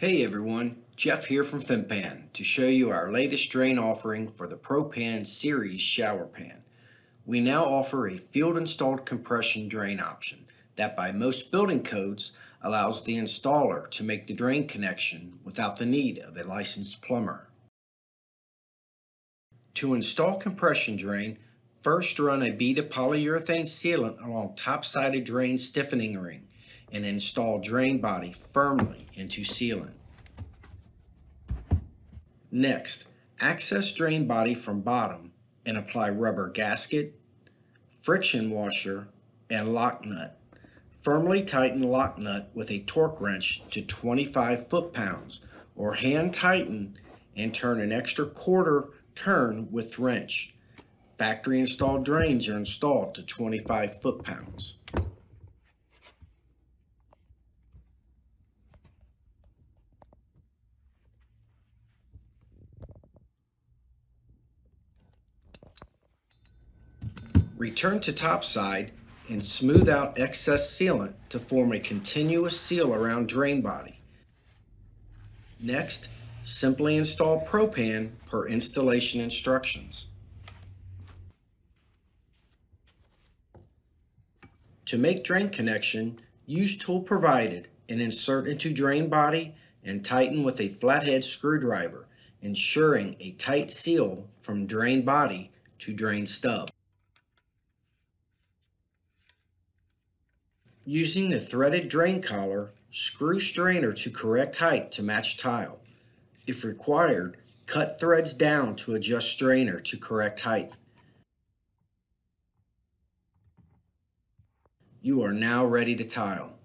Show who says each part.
Speaker 1: Hey everyone, Jeff here from ProPan to show you our latest drain offering for the ProPan series shower pan. We now offer a field installed compression drain option that by most building codes allows the installer to make the drain connection without the need of a licensed plumber. To install compression drain, first run a bead of polyurethane sealant along top-sided drain stiffening ring and install drain body firmly into sealant. Next, access drain body from bottom and apply rubber gasket, friction washer, and lock nut. Firmly tighten lock nut with a torque wrench to 25 foot-pounds or hand tighten and turn an extra quarter turn with wrench. Factory installed drains are installed to 25 foot-pounds. Return to top side and smooth out excess sealant to form a continuous seal around drain body. Next, simply install ProPan per installation instructions. To make drain connection, use tool provided and insert into drain body and tighten with a flathead screwdriver, ensuring a tight seal from drain body to drain stub. Using the threaded drain collar, screw strainer to correct height to match tile. If required, cut threads down to adjust strainer to correct height. You are now ready to tile.